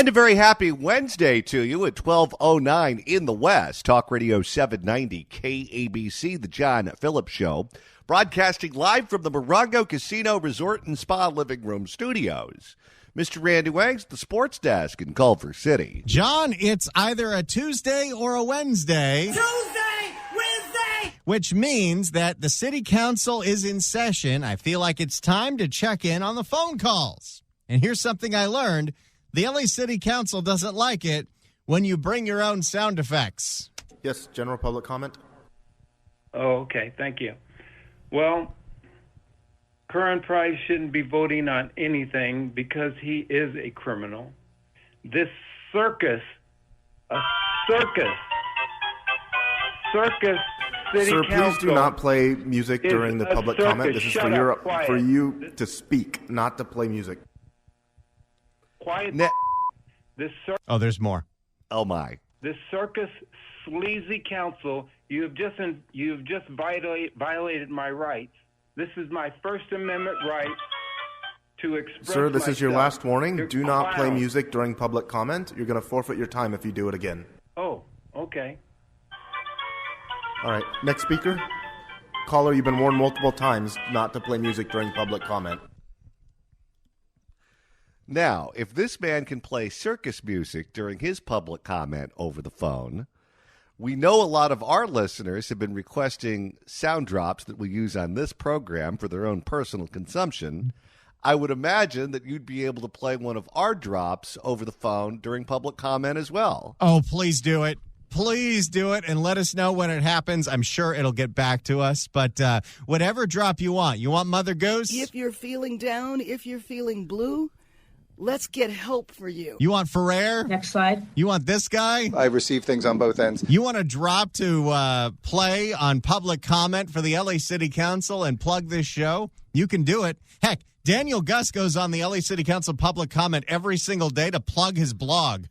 And a very happy Wednesday to you at 12:09 in the West. Talk Radio 790 KABC, the John Phillips Show, broadcasting live from the Morongo Casino Resort and Spa Living Room Studios. Mr. Randy Wangs, the sports desk in Culver City. John, it's either a Tuesday or a Wednesday. Wednesday! Which means that the city council is in session. I feel like it's time to check in on the phone calls. And here's something I learned. The LA City Council doesn't like it when you bring your own sound effects. Yes, general public comment. Oh, okay. Thank you. Well, Curran Price shouldn't be voting on anything because he is a criminal. This circus city Sir, council. please do not play music during the public comment. This is for you to speak, not to play music. Quiet. Oh, there's more. Oh, my. This circus sleazy council, you've just violated my rights. This is my First Amendment right to express Sir, this is your myself. last warning. You're Do not play clown. music during public comment. You're going to forfeit your time if you do it again. Oh, okay. All right, next speaker. Caller, you've been warned multiple times not to play music during public comment. Now, if this man can play circus music during his public comment over the phone, we know a lot of our listeners have been requesting sound drops that we use on this program for their own personal consumption. I would imagine that you'd be able to play one of our drops over the phone during public comment as well. Oh, please do it. Please do it and let us know when it happens. I'm sure it'll get back to us, but whatever drop you want. You want Mother Goose? If you're feeling down, if you're feeling blue, let's get help for you. You want Ferrer? Next slide. You want this guy? I receive things on both ends. You want a drop to play on public comment for the LA City Council and plug this show? You can do it. Heck, Daniel Gus goes on the LA City Council public comment every single day to plug his blog.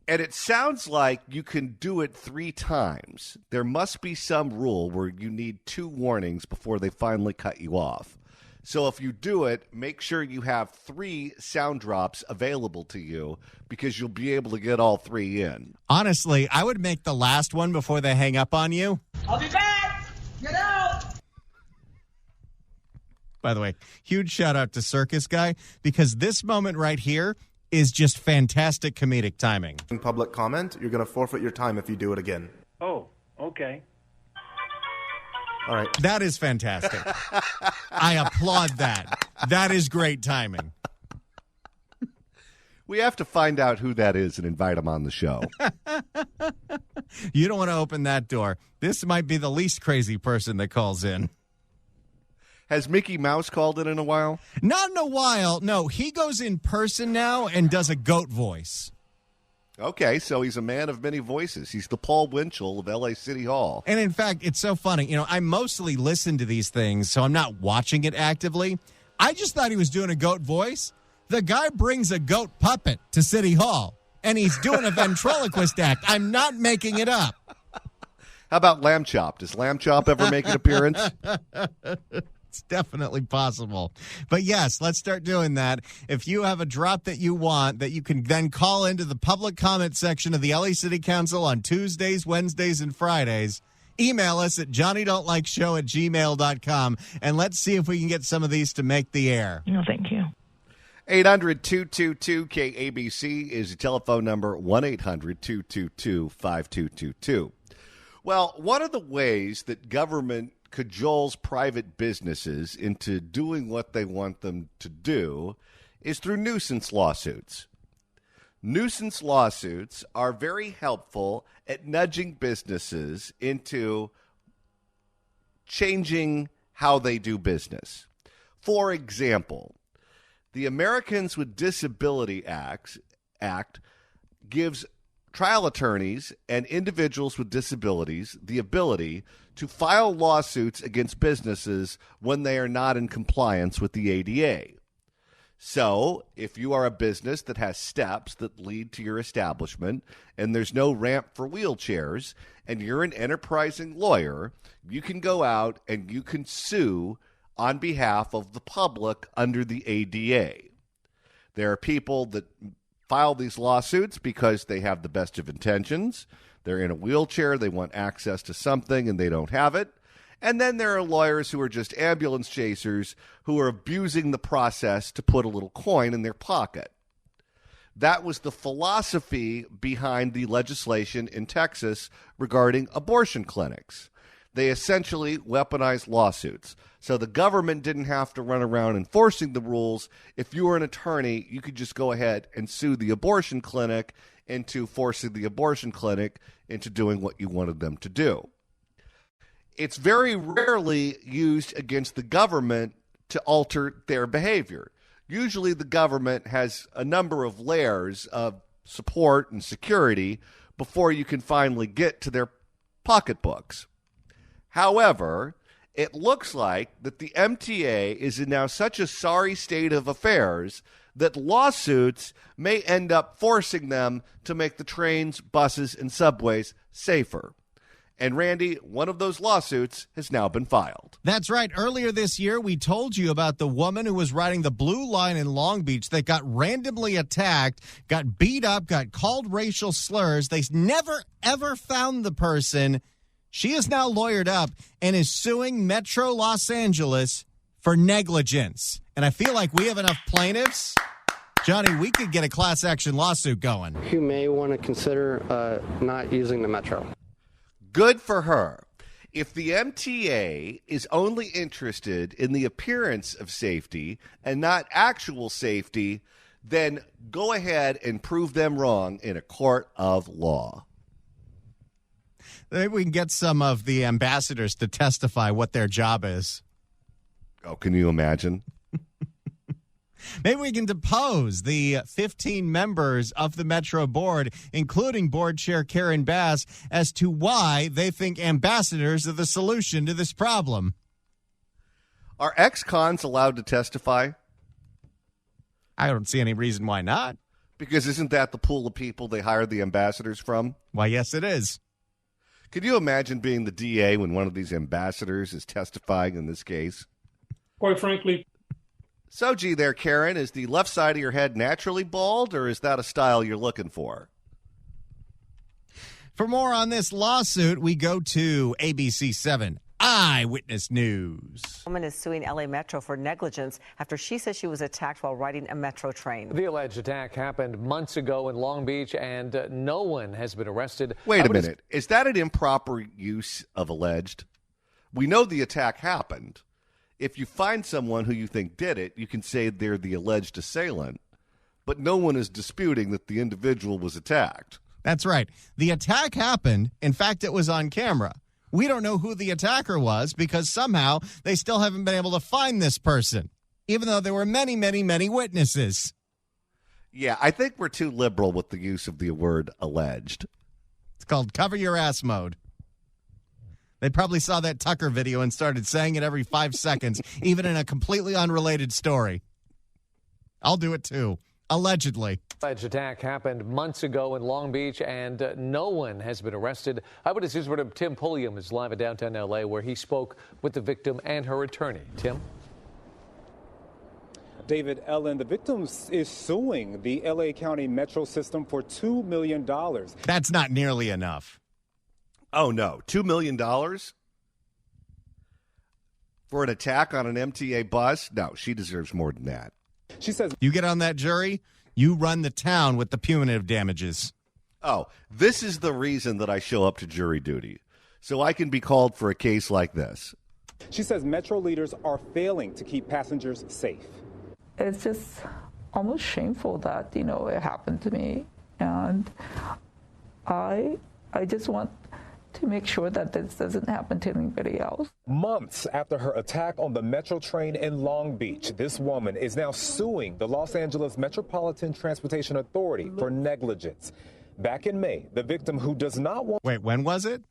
And it sounds like you can do it 3 times. There must be some rule where you need 2 warnings before they finally cut you off. So if you do it, make sure you have 3 sound drops available to you because you'll be able to get all 3 in. Honestly, I would make the last one before they hang up on you. I'll be back. Get out. By the way, huge shout out to Circus Guy because this moment right here is just fantastic comedic timing. In public comment, you're going to forfeit your time if you do it again. Oh, okay. All right. That is fantastic. I applaud that. That is great timing. We have to find out who that is and invite him on the show. You don't want to open that door. This might be the least crazy person that calls in. Has Mickey Mouse called in a while? Not in a while. No, he goes in person now and does a goat voice. Okay, so he's a man of many voices. He's the Paul Winchell of LA City Hall. And in fact, it's so funny. You know, I mostly listen to these things, so I'm not watching it actively. I just thought he was doing a goat voice. The guy brings a goat puppet to City Hall, and he's doing a ventriloquist act. I'm not making it up. How about Lamb Chop? Does Lamb Chop ever make an appearance? It's definitely possible. But yes, let's start doing that. If you have a drop that you want that you can then call into the public comment section of the LA City Council on Tuesdays, Wednesdays, and Fridays, email us at johnnydontlikeshow@gmail.com, and let's see if we can get some of these to make the air. No, thank you. 800-222-KABC is the telephone number, 1-800-222-5222. Well, one of the ways that government cajoles private businesses into doing what they want them to do is through nuisance lawsuits. Nuisance lawsuits are very helpful at nudging businesses into changing how they do business. For example, the Americans with Disability Act gives trial attorneys and individuals with disabilities the ability to file lawsuits against businesses when they are not in compliance with the ADA. So, if you are a business that has steps that lead to your establishment and there's no ramp for wheelchairs and you're an enterprising lawyer, you can go out and you can sue on behalf of the public under the ADA. There are people that file these lawsuits because they have the best of intentions. They're in a wheelchair, they want access to something, and they don't have it. And then there are lawyers who are just ambulance chasers who are abusing the process to put a little coin in their pocket. That was the philosophy behind the legislation in Texas regarding abortion clinics. They essentially weaponized lawsuits. So the government didn't have to run around enforcing the rules. If you were an attorney, you could just go ahead and sue the abortion clinic into forcing the abortion clinic into doing what you wanted them to do. It's very rarely used against the government to alter their behavior. Usually the government has a number of layers of support and security before you can finally get to their pocketbooks. However, it looks like that the MTA is in now such a sorry state of affairs that lawsuits may end up forcing them to make the trains, buses, and subways safer. And Randy, one of those lawsuits has now been filed. That's right. Earlier this year, we told you about the woman who was riding the Blue Line in Long Beach that got randomly attacked, got beat up, got called racial slurs. They never, ever found the person. She is now lawyered up and is suing Metro Los Angeles for negligence. And I feel like we have enough plaintiffs. Johnny, we could get a class action lawsuit going. You may want to consider not using the Metro. Good for her. If the MTA is only interested in the appearance of safety and not actual safety, then go ahead and prove them wrong in a court of law. Maybe we can get some of the ambassadors to testify what their job is. Oh, can you imagine? Maybe we can depose the 15 members of the Metro board, including board chair Karen Bass, as to why they think ambassadors are the solution to this problem. Are ex-cons allowed to testify? I don't see any reason why not. Because isn't that the pool of people they hired the ambassadors from? Why, yes, it is. Could you imagine being the DA when one of these ambassadors is testifying in this case? Quite frankly. So, gee there, Karen, is the left side of your head naturally bald, or is that a style you're looking for? For more on this lawsuit, we go to ABC 7 Eyewitness News. A woman is suing LA Metro for negligence after she says she was attacked while riding a Metro train. The alleged attack happened months ago in Long Beach, and no one has been arrested. Wait a minute. Is that an improper use of alleged? We know the attack happened. If you find someone who you think did it, you can say they're the alleged assailant. But no one is disputing that the individual was attacked. That's right. The attack happened. In fact, it was on camera. We don't know who the attacker was because somehow they still haven't been able to find this person, even though there were many, many, many witnesses. Yeah, I think we're too liberal with the use of the word alleged. It's called cover your ass mode. They probably saw that Tucker video and started saying it every 5 seconds, even in a completely unrelated story. I'll do it too. Allegedly. Alleged attack happened months ago in Long Beach, and no one has been arrested. Eyewitness News reporter Tim Pulliam is live in downtown L.A., where he spoke with the victim and her attorney. Tim? David Ellen, the victim is suing the L.A. County Metro system for $2 million. That's not nearly enough. Oh, no. $2 million? For an attack on an MTA bus? No, she deserves more than that. She says, you get on that jury, you run the town with the punitive damages. Oh, this is the reason that I show up to jury duty, so I can be called for a case like this. She says Metro leaders are failing to keep passengers safe. It's just almost shameful that, it happened to me. And I just want to make sure that this doesn't happen to anybody else. Months after her attack on the Metro train in Long Beach, this woman is now suing the Los Angeles Metropolitan Transportation Authority for negligence. Back in May, the victim, who does not want... Wait, when was it?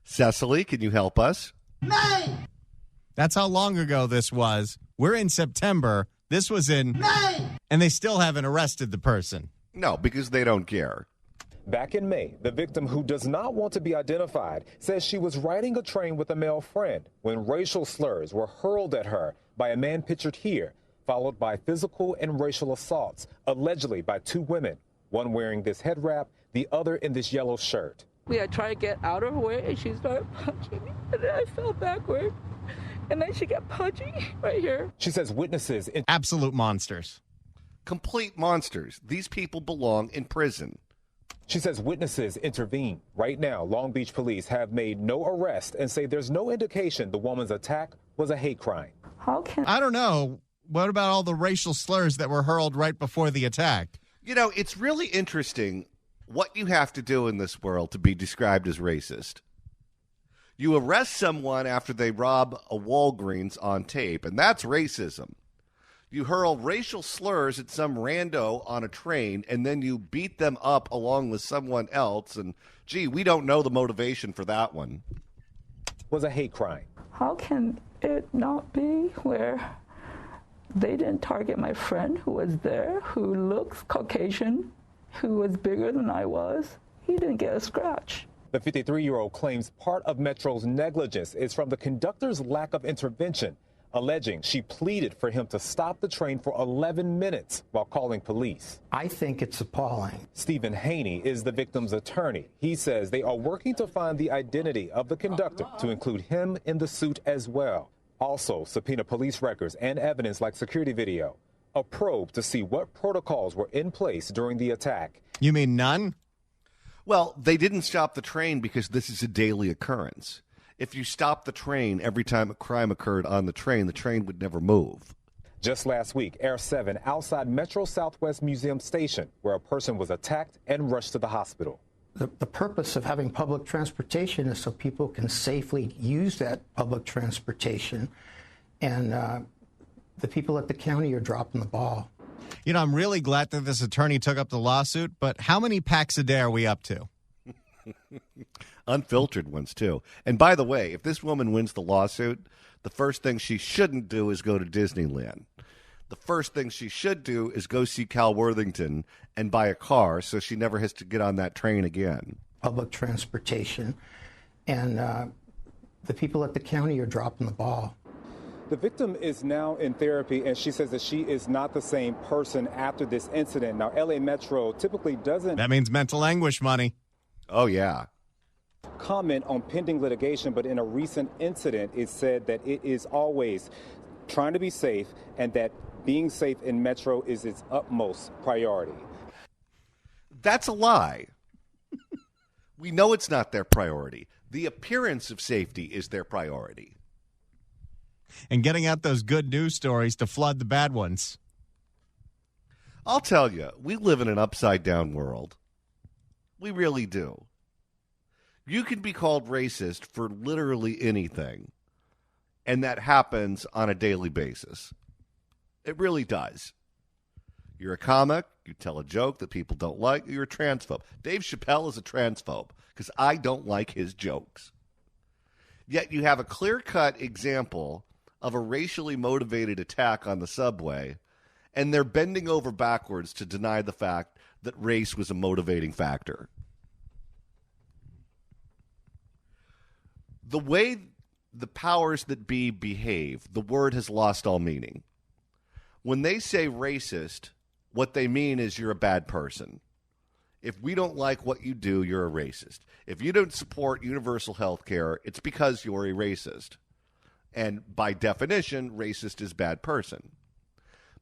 Cecily, can you help us? May! That's how long ago this was. We're in September. This was in May! And they still haven't arrested the person. No, because they don't care. Back in May, the victim, who does not want to be identified, says she was riding a train with a male friend when racial slurs were hurled at her by a man pictured here. followed by physical and racial assaults, allegedly by 2 women, one wearing this head wrap, the other in this yellow shirt. I tried to get out of her way, and she started punching me, and then I fell backward, and then she kept punching right here. She says witnesses... Absolute monsters. Complete monsters. These people belong in prison. She says witnesses intervene. Right now, Long Beach police have made no arrest and say there's no indication the woman's attack was a hate crime. I don't know. What about all the racial slurs that were hurled right before the attack? You know, it's really interesting what you have to do in this world to be described as racist. You arrest someone after they rob a Walgreens on tape, and that's racism. You hurl racial slurs at some rando on a train, and then you beat them up along with someone else, and, gee, we don't know the motivation for that one. Was a hate crime. How can it not be where they didn't target my friend who was there, who looks Caucasian, who was bigger than I was? He didn't get a scratch. The 53-year-old claims part of Metro's negligence is from the conductor's lack of intervention, alleging she pleaded for him to stop the train for 11 minutes while calling police. I think it's appalling. Stephen Haney is the victim's attorney. He says they are working to find the identity of the conductor to include him in the suit as well. Also, subpoena police records and evidence like security video. A probe to see what protocols were in place during the attack. You mean none? Well, they didn't stop the train because this is a daily occurrence. If you stop the train every time a crime occurred on the train would never move. Just last week, Air 7 outside Metro Southwest Museum Station, where a person was attacked and rushed to the hospital. The purpose of having public transportation is so people can safely use that public transportation, and the people at the county are dropping the ball. You know, I'm really glad that this attorney took up the lawsuit, but how many packs a day are we up to? Unfiltered ones, too. And by the way, if this woman wins the lawsuit, the first thing she shouldn't do is go to Disneyland. The first thing she should do is go see Cal Worthington and buy a car so she never has to get on that train again. Public transportation, and the people at the county are dropping the ball. The victim is now in therapy, and she says that she is not the same person after this incident. Now, LA Metro typically doesn't... That means mental anguish money. Oh, yeah. ...comment on pending litigation, but in a recent incident, it said that it is always trying to be safe and that being safe in Metro is its utmost priority. That's a lie. We know it's not their priority. The appearance of safety is their priority. And getting out those good news stories to flood the bad ones. I'll tell you, we live in an upside-down world. We really do. You can be called racist for literally anything, and that happens on a daily basis. It really does. You're a comic, you tell a joke that people don't like, you're a transphobe. Dave Chappelle is a transphobe because I don't like his jokes. Yet you have a clear-cut example of a racially motivated attack on the subway, and they're bending over backwards to deny the fact that race was a motivating factor. The way the powers that be behave, the word has lost all meaning. When they say racist, what they mean is you're a bad person. If we don't like what you do, you're a racist. If you don't support universal health care, it's because you're a racist. And by definition, racist is bad person.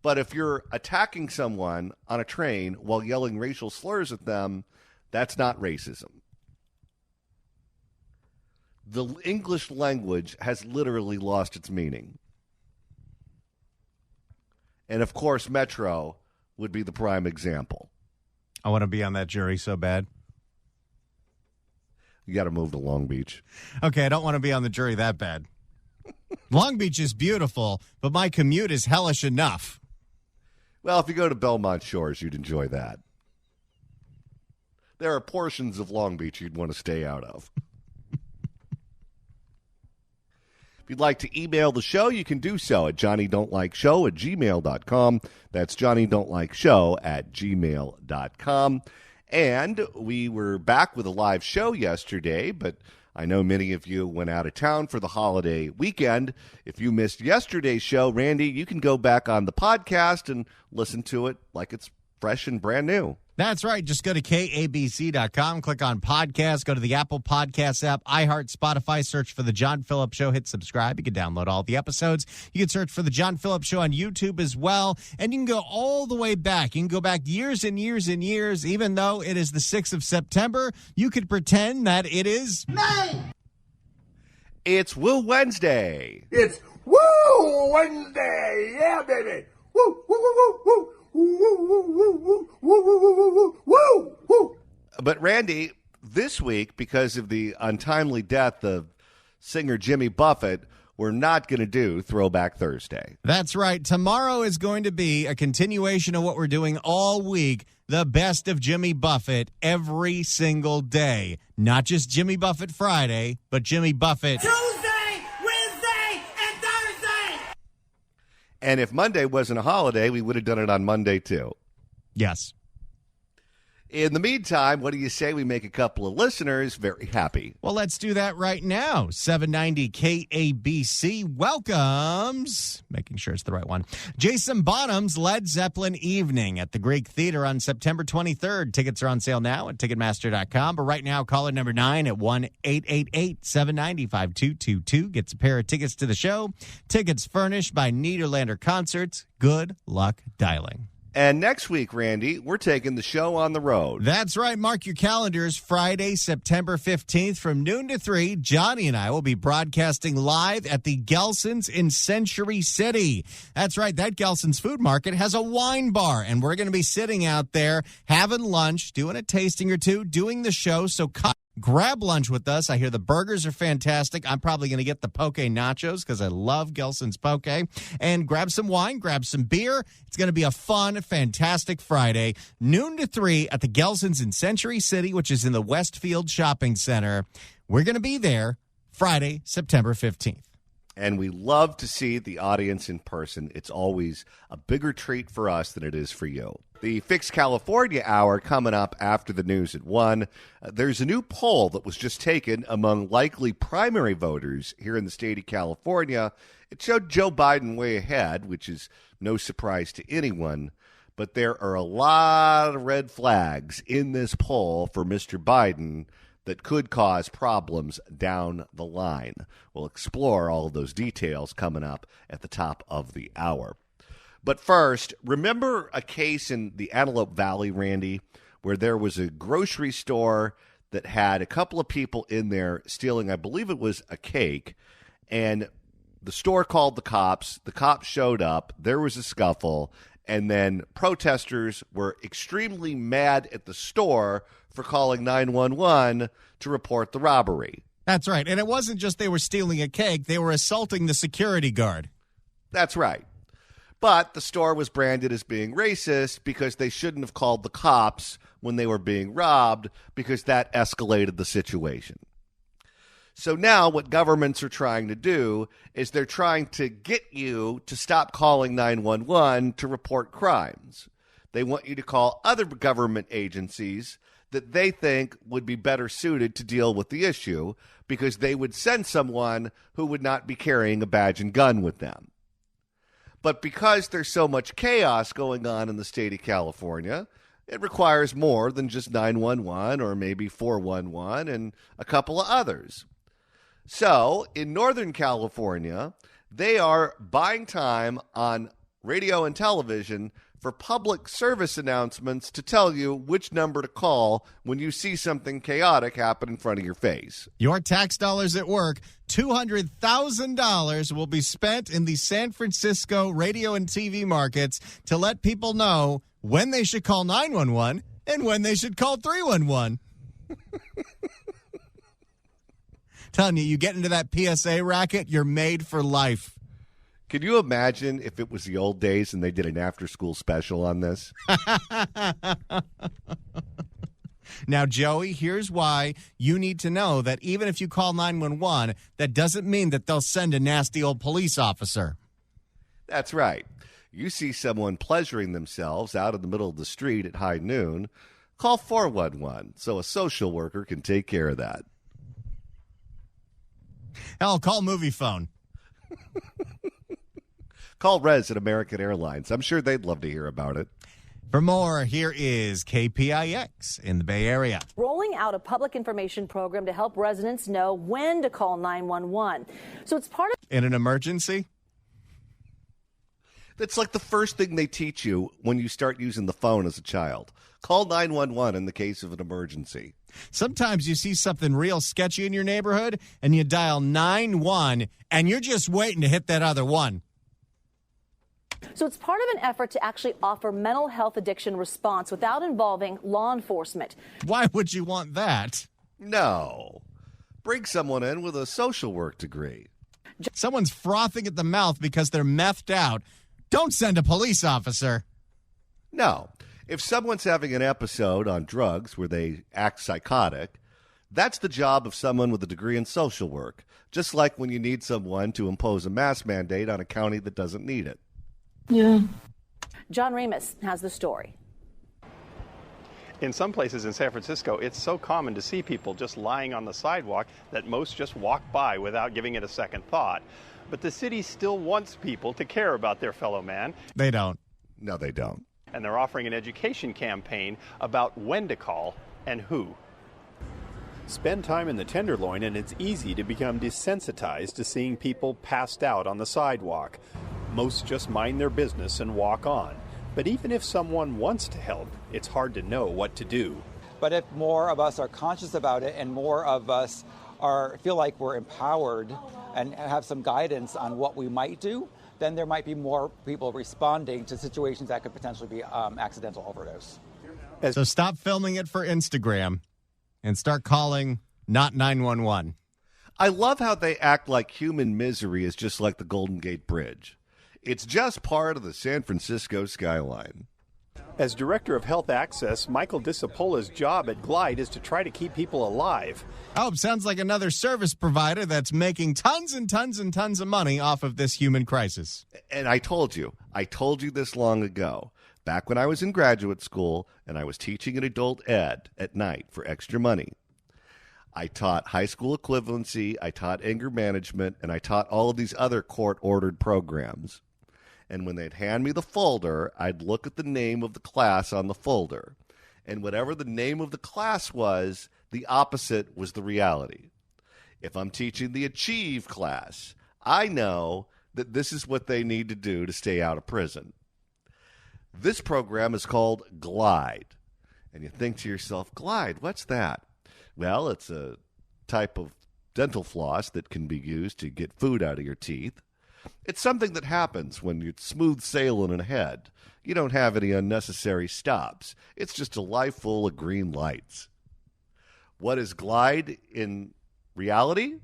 But if you're attacking someone on a train while yelling racial slurs at them, that's not racism. The English language has literally lost its meaning. And, of course, Metro would be the prime example. I want to be on that jury so bad. You got to move to Long Beach. Okay, I don't want to be on the jury that bad. Long Beach is beautiful, but my commute is hellish enough. Well, if you go to Belmont Shores, you'd enjoy that. There are portions of Long Beach you'd want to stay out of. If you'd like to email the show, you can do so at johnnydon'tlikeshow@gmail.com. That's johnnydon'tlikeshow@gmail.com. And we were back with a live show yesterday, but I know many of you went out of town for the holiday weekend. If you missed yesterday's show, Randy, you can go back on the podcast and listen to it like it's fresh and brand new. That's right. Just go to KABC.com, click on podcast, go to the Apple Podcast app, iHeart, Spotify, search for The John Phillips Show, hit subscribe. You can download all the episodes. You can search for The John Phillips Show on YouTube as well. And you can go all the way back. You can go back years and years and years. Even though it is the 6th of September, you could pretend that it is May. It's Woo Wednesday. It's Woo Wednesday. Yeah, baby. Woo, woo, woo, woo, woo. But Randy, this week, because of the untimely death of singer Jimmy Buffett, we're not going to do Throwback Thursday. That's right. Tomorrow is going to be a continuation of what we're doing all week, the best of Jimmy Buffett every single day. Not just Jimmy Buffett Friday, but Jimmy Buffett Tuesday, Wednesday, and Thursday. And if Monday wasn't a holiday, we would have done it on Monday, too. Yes. In the meantime, what do you say we make a couple of listeners very happy? Well, let's do that right now. 790 KABC welcomes, making sure it's the right one, Jason Bonham's Led Zeppelin Evening at the Greek Theater on September 23rd. Tickets are on sale now at Ticketmaster.com. But right now, caller number 9 at 1-888-790-5222 gets a pair of tickets to the show. Tickets furnished by Niederlander Concerts. Good luck dialing. And next week, Randy, we're taking the show on the road. That's right. Mark your calendars. Friday, September 15th from noon to 3, Johnny and I will be broadcasting live at the Gelson's in Century City. That's right. That Gelson's Food Market has a wine bar, and we're going to be sitting out there having lunch, doing a tasting or two, doing the show. So grab lunch with us. I hear the burgers are fantastic. I'm probably going to get the poke nachos because I love Gelson's poke. And grab some wine, grab some beer. It's going to be a fun, fantastic Friday, noon to 3 at the Gelson's in Century City, which is in the Westfield Shopping Center. We're going to be there Friday, September 15th. And we love to see the audience in person. It's always a bigger treat for us than it is for you. The Fix California Hour coming up after the news at 1. There's a new poll that was just taken among likely primary voters here in the state of California. It showed Joe Biden way ahead, which is no surprise to anyone. But there are a lot of red flags in this poll for Mr. Biden that could cause problems down the line. We'll explore all of those details coming up at the top of the hour. But first, remember a case in the Antelope Valley, Randy, where there was a grocery store that had a couple of people in there stealing, I believe it was a cake, and the store called the cops. The cops showed up. There was a scuffle, and then protesters were extremely mad at the store for calling 911 to report the robbery. That's right. And it wasn't just they were stealing a cake. They were assaulting the security guard. That's right. But the store was branded as being racist because they shouldn't have called the cops when they were being robbed because that escalated the situation. So now what governments are trying to do is they're trying to get you to stop calling 911 to report crimes. They want you to call other government agencies that they think would be better suited to deal with the issue because they would send someone who would not be carrying a badge and gun with them. But because there's so much chaos going on in the state of California, it requires more than just 911 or maybe 411 and a couple of others. So in Northern California, they are buying time on radio and television for public service announcements to tell you which number to call when you see something chaotic happen in front of your face. Your tax dollars at work, $200,000 will be spent in the San Francisco radio and TV markets to let people know when they should call 911 and when they should call 311. Telling you, you get into that PSA racket, you're made for life. Can you imagine if it was the old days and they did an after-school special on this? Now, Joey, here's why you need to know that even if you call 911, that doesn't mean that they'll send a nasty old police officer. That's right. You see someone pleasuring themselves out in the middle of the street at high noon, call 411 so a social worker can take care of that. Hell, call movie phone. Call Rez at American Airlines. I'm sure they'd love to hear about it. For more, here is KPIX in the Bay Area. Rolling out a public information program to help residents know when to call 911. So it's part of... In an emergency? That's like the first thing they teach you when you start using the phone as a child. Call 911 in the case of an emergency. Sometimes you see something real sketchy in your neighborhood and you dial 911 and you're just waiting to hit that other one. So it's part of an effort to actually offer mental health addiction response without involving law enforcement. Why would you want that? No. Bring someone in with a social work degree. Someone's frothing at the mouth because they're methed out. Don't send a police officer. No. If someone's having an episode on drugs where they act psychotic, that's the job of someone with a degree in social work, just like when you need someone to impose a mask mandate on a county that doesn't need it. Yeah. John Remus has the story. In some places in San Francisco, it's so common to see people just lying on the sidewalk that most just walk by without giving it a second thought. But the city still wants people to care about their fellow man. They don't. No, they don't. And they're offering an education campaign about when to call and who. Spend time in the Tenderloin and it's easy to become desensitized to seeing people passed out on the sidewalk. Most just mind their business and walk on. But even if someone wants to help, it's hard to know what to do. But if more of us are conscious about it and more of us feel like we're empowered and have some guidance on what we might do, then there might be more people responding to situations that could potentially be accidental overdose. So stop filming it for Instagram and start calling not 911. I love how they act like human misery is just like the Golden Gate Bridge. It's just part of the San Francisco skyline. As Director of Health Access, Michael Disapola's job at Glide is to try to keep people alive. Oh, sounds like another service provider that's making tons and tons and tons of money off of this human crisis. And I told you this long ago, back when I was in graduate school and I was teaching in adult ed at night for extra money. I taught high school equivalency, I taught anger management, and I taught all of these other court-ordered programs. And when they'd hand me the folder, I'd look at the name of the class on the folder. And whatever the name of the class was, the opposite was the reality. If I'm teaching the Achieve class, I know that this is what they need to do to stay out of prison. This program is called Glide. And you think to yourself, Glide, what's that? Well, it's a type of dental floss that can be used to get food out of your teeth. It's something that happens when you're smooth sailing ahead. You don't have any unnecessary stops. It's just a life full of green lights. What is Glide in reality?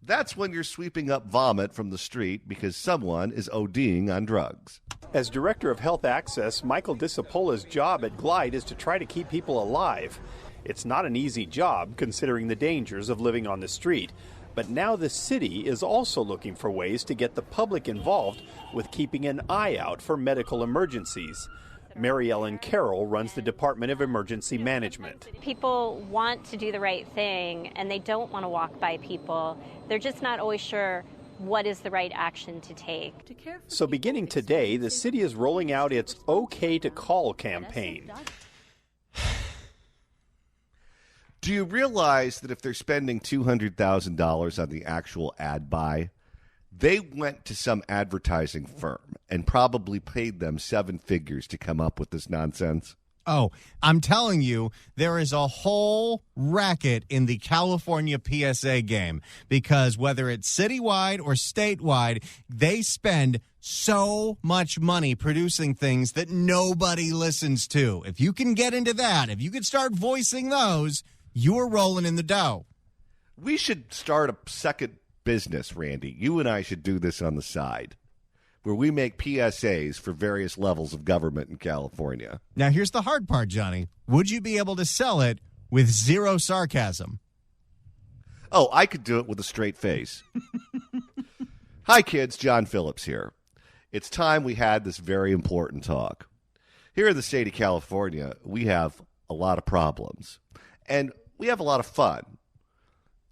That's when you're sweeping up vomit from the street because someone is ODing on drugs. As Director of Health Access, Michael Disapola's job at Glide is to try to keep people alive. It's not an easy job considering the dangers of living on the street. But now the city is also looking for ways to get the public involved with keeping an eye out for medical emergencies. Mary Ellen Carroll runs the Department of Emergency Management. People want to do the right thing and they don't want to walk by people. They're just not always sure what is the right action to take. So beginning today, the city is rolling out its OK to Call campaign. Do you realize that if they're spending $200,000 on the actual ad buy, they went to some advertising firm and probably paid them 7 figures to come up with this nonsense? Oh, I'm telling you, there is a whole racket in the California PSA game because whether it's citywide or statewide, they spend so much money producing things that nobody listens to. If you can get into that, if you could start voicing those, you're rolling in the dough. We should start a second business, Randy. You and I should do this on the side, where we make PSAs for various levels of government in California. Now, here's the hard part, Johnny. Would you be able to sell it with zero sarcasm? Oh, I could do it with a straight face. Hi, kids. John Phillips here. It's time we had this very important talk. Here in the state of California, we have a lot of problems. And we have a lot of fun.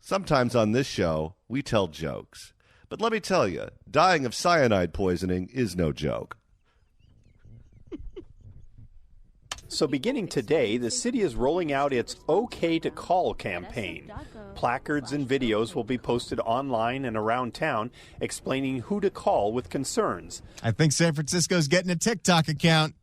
Sometimes on this show, we tell jokes. But let me tell you, dying of cyanide poisoning is no joke. So beginning today, the city is rolling out its OK to Call campaign. Placards and videos will be posted online and around town explaining who to call with concerns. I think San Francisco's getting a TikTok account.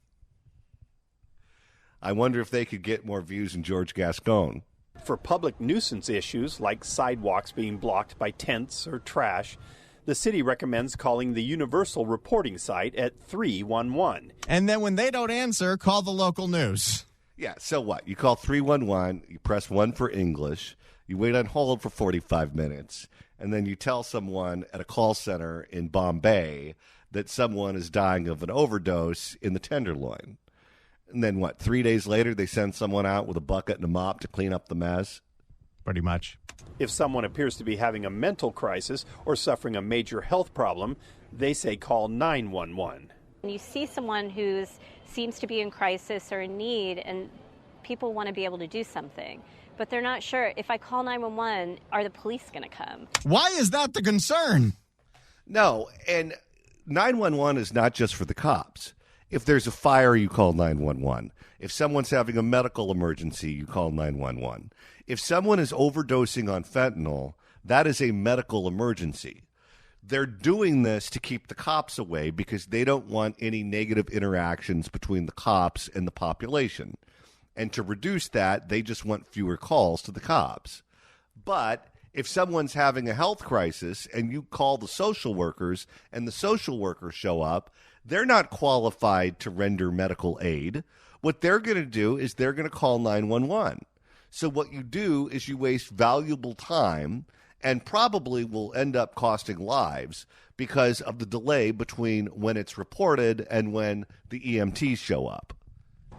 I wonder if they could get more views than George Gascon. For public nuisance issues like sidewalks being blocked by tents or trash, the city recommends calling the universal reporting site at 311. And then when they don't answer, call the local news. Yeah, so what? You call 311, you press 1 for English, you wait on hold for 45 minutes, and then you tell someone at a call center in Bombay that someone is dying of an overdose in the Tenderloin. And then what, 3 days later, they send someone out with a bucket and a mop to clean up the mess? Pretty much. If someone appears to be having a mental crisis or suffering a major health problem, they say call 911. When you see someone who seems to be in crisis or in need, and people want to be able to do something, but they're not sure, if I call 911, are the police going to come? Why is that the concern? No, and 911 is not just for the cops. If there's a fire, you call 911. If someone's having a medical emergency, you call 911. If someone is overdosing on fentanyl, that is a medical emergency. They're doing this to keep the cops away because they don't want any negative interactions between the cops and the population. And to reduce that, they just want fewer calls to the cops. But if someone's having a health crisis and you call the social workers and the social workers show up, they're not qualified to render medical aid. What they're going to do is they're going to call 911. So what you do is you waste valuable time and probably will end up costing lives because of the delay between when it's reported and when the EMTs show up.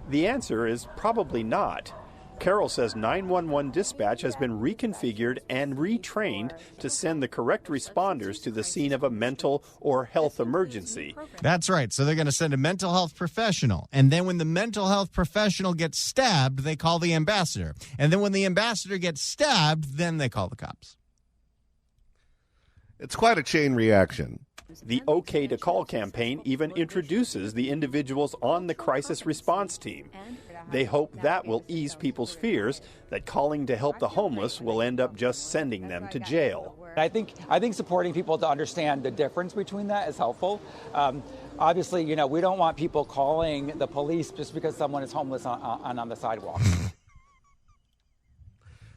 The answer is probably not. Carol says 911 dispatch has been reconfigured and retrained to send the correct responders to the scene of a mental or health emergency. That's right. So they're going to send a mental health professional. And then when the mental health professional gets stabbed, they call the ambassador. And then when the ambassador gets stabbed, then they call the cops. It's quite a chain reaction. The OK to Call campaign even introduces the individuals on the crisis response team. They hope that will ease people's fears that calling to help the homeless will end up just sending them to jail. I think supporting people to understand the difference between that is helpful. Obviously, we don't want people calling the police just because someone is homeless on the sidewalk.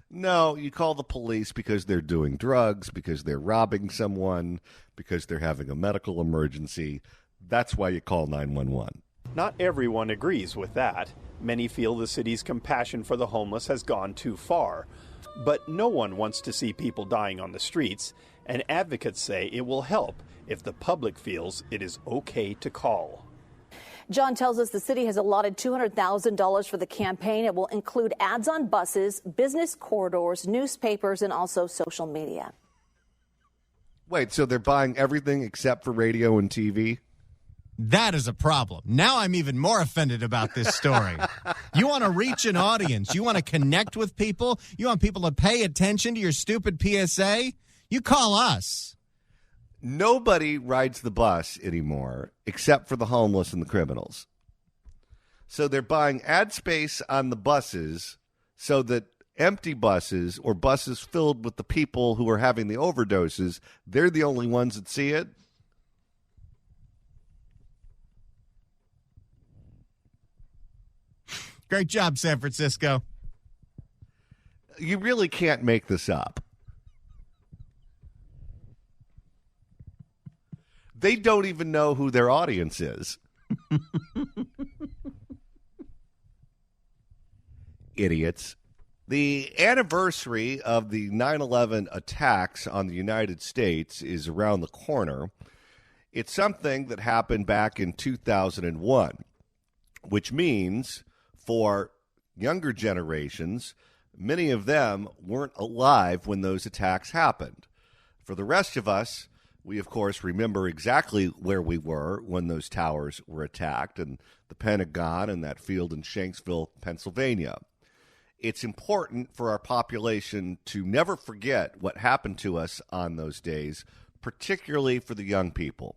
No, you call the police because they're doing drugs, because they're robbing someone, because they're having a medical emergency. That's why you call 911. Not everyone agrees with that. Many feel the city's compassion for the homeless has gone too far. But no one wants to see people dying on the streets, and advocates say it will help if the public feels it is okay to call. John tells us the city has allotted $200,000 for the campaign. It will include ads on buses, business corridors, newspapers, and also social media. Wait, so they're buying everything except for radio and TV? That is a problem. Now I'm even more offended about this story. You want to reach an audience. You want to connect with people. You want people to pay attention to your stupid PSA. You call us. Nobody rides the bus anymore except for the homeless and the criminals. So they're buying ad space on the buses so that empty buses or buses filled with the people who are having the overdoses, they're the only ones that see it. Great job, San Francisco. You really can't make this up. They don't even know who their audience is. Idiots. The anniversary of the 9/11 attacks on the United States is around the corner. It's something that happened back in 2001, which means for younger generations, many of them weren't alive when those attacks happened. For the rest of us, we, of course, remember exactly where we were when those towers were attacked, and the Pentagon and that field in Shanksville, Pennsylvania. it's important for our population to never forget what happened to us on those days, particularly for the young people.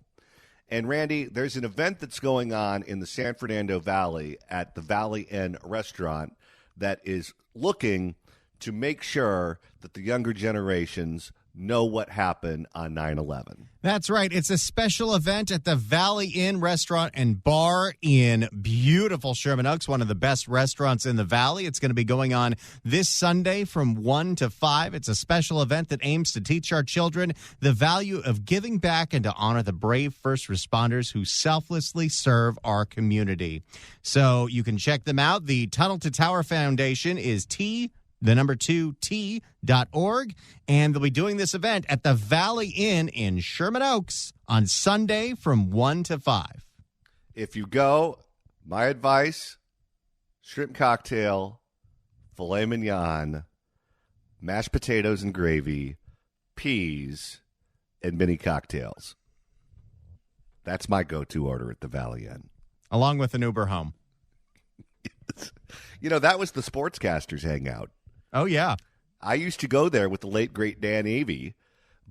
And Randy, there's an event that's going on in the San Fernando Valley at the Valley Inn restaurant that is looking to make sure that the younger generations know what happened on 9/11. That's right. It's a special event at the Valley Inn Restaurant and Bar in beautiful Sherman Oaks, one of the best restaurants in the Valley. It's going to be going on this Sunday from 1 to 5. It's a special event that aims to teach our children the value of giving back and to honor the brave first responders who selflessly serve our community. So you can check them out. The Tunnel to Tower Foundation is T2T.org, and they'll be doing this event at the Valley Inn in Sherman Oaks on Sunday from 1 to 5. If you go, my advice, shrimp cocktail, filet mignon, mashed potatoes and gravy, peas, and mini cocktails. That's my go-to order at the Valley Inn. Along with an Uber home. You know, that was the sportscasters hangout. Oh, yeah. I used to go there with the late, great Dan Avey,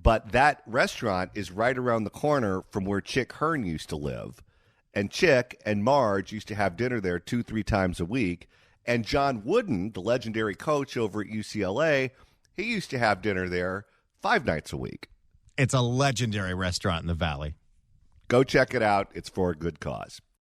but that restaurant is right around the corner from where Chick Hearn used to live. And Chick and Marge used to have dinner there 2-3 times a week. And John Wooden, the legendary coach over at UCLA, he used to have dinner there 5 nights a week. It's a legendary restaurant in the Valley. Go check it out. It's for a good cause.